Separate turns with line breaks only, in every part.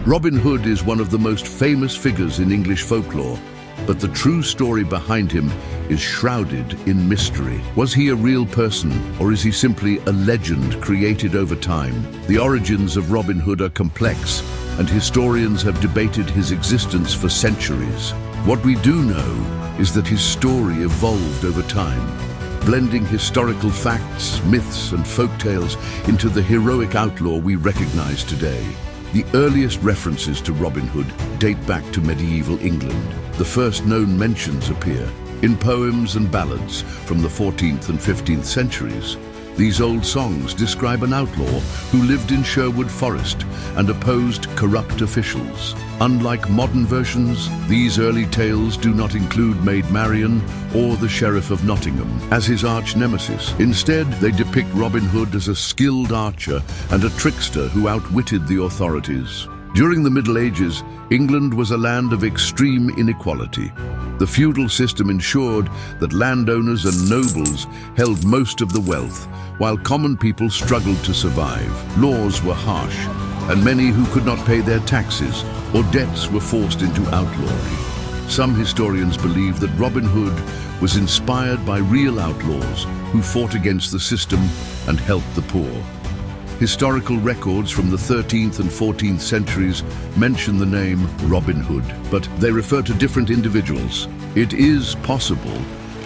Robin Hood is one of the most famous figures in English folklore, but the true story behind him is shrouded in mystery. Was he a real person, or is he simply a legend created over time? The origins of Robin Hood are complex, and historians have debated his existence for centuries. What we do know is that his story evolved over time, blending historical facts, myths, and folktales into the heroic outlaw we recognize today. The earliest references to Robin Hood date back to medieval England. The first known mentions appear in poems and ballads from the 14th and 15th centuries. These old songs describe an outlaw who lived in Sherwood forest and opposed corrupt officials. Unlike modern versions, these early tales do not include Maid Marian or the Sheriff of Nottingham as his arch-nemesis. Instead, they depict Robin Hood as a skilled archer and a trickster who outwitted the authorities. During the Middle Ages, England was a land of extreme inequality. The feudal system ensured that landowners and nobles held most of the wealth, while common people struggled to survive. Laws were harsh, and many who could not pay their taxes or debts were forced into outlawry. Some historians believe that Robin Hood was inspired by real outlaws who fought against the system and helped the poor. Historical records from the 13th and 14th centuries mention the name Robin Hood, but they refer to different individuals. It is possible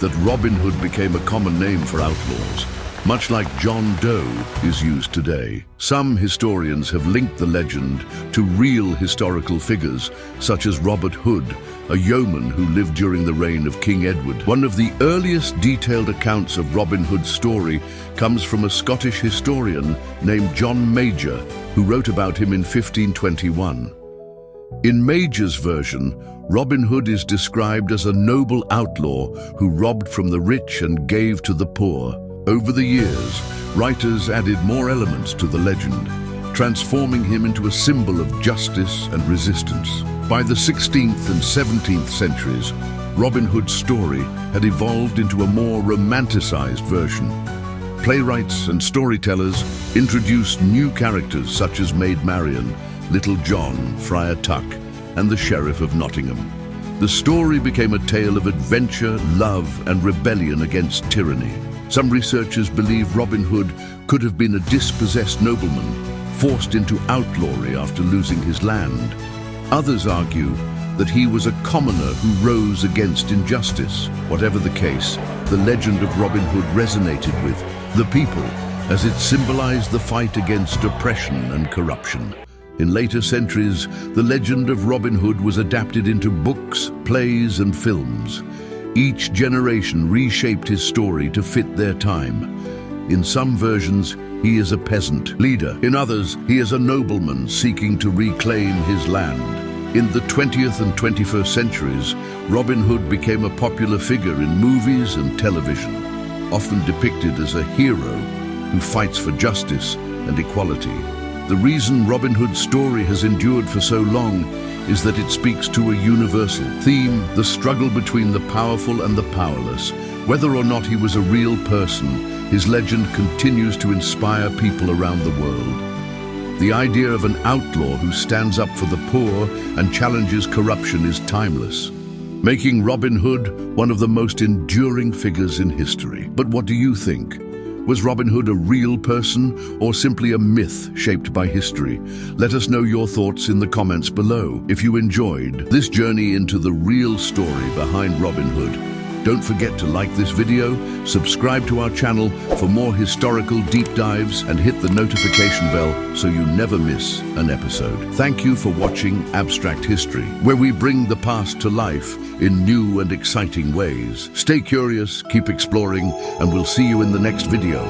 that Robin Hood became a common name for outlaws, much like John Doe is used today. Some historians have linked the legend to real historical figures, such as Robert Hood, a yeoman who lived during the reign of King Edward. One of the earliest detailed accounts of Robin Hood's story comes from a Scottish historian named John Major, who wrote about him in 1521. In Major's version, Robin Hood is described as a noble outlaw who robbed from the rich and gave to the poor. Over the years, writers added more elements to the legend, transforming him into a symbol of justice and resistance. By the 16th and 17th centuries, Robin Hood's story had evolved into a more romanticized version. Playwrights and storytellers introduced new characters such as Maid Marian, Little John, Friar Tuck, and the Sheriff of Nottingham. The story became a tale of adventure, love, and rebellion against tyranny. Some researchers believe Robin Hood could have been a dispossessed nobleman, forced into outlawry after losing his land. Others argue that he was a commoner who rose against injustice. Whatever the case, the legend of Robin Hood resonated with the people, as it symbolized the fight against oppression and corruption. In later centuries, the legend of Robin Hood was adapted into books, plays, and films. Each generation reshaped his story to fit their time. In some versions, he is a peasant leader. In others, he is a nobleman seeking to reclaim his land. In the 20th and 21st centuries, Robin Hood became a popular figure in movies and television, often depicted as a hero who fights for justice and equality. The reason Robin Hood's story has endured for so long is that it speaks to a universal theme, the struggle between the powerful and the powerless. Whether or not he was a real person, his legend continues to inspire people around the world. The idea of an outlaw who stands up for the poor and challenges corruption is timeless, making Robin Hood one of the most enduring figures in history. But what do you think? Was Robin Hood a real person or simply a myth shaped by history? Let us know your thoughts in the comments below. If you enjoyed this journey into the real story behind Robin Hood, don't forget to like this video, subscribe to our channel for more historical deep dives, and hit the notification bell so you never miss an episode. Thank you for watching Abstract History, where we bring the past to life in new and exciting ways. Stay curious, keep exploring, and we'll see you in the next video.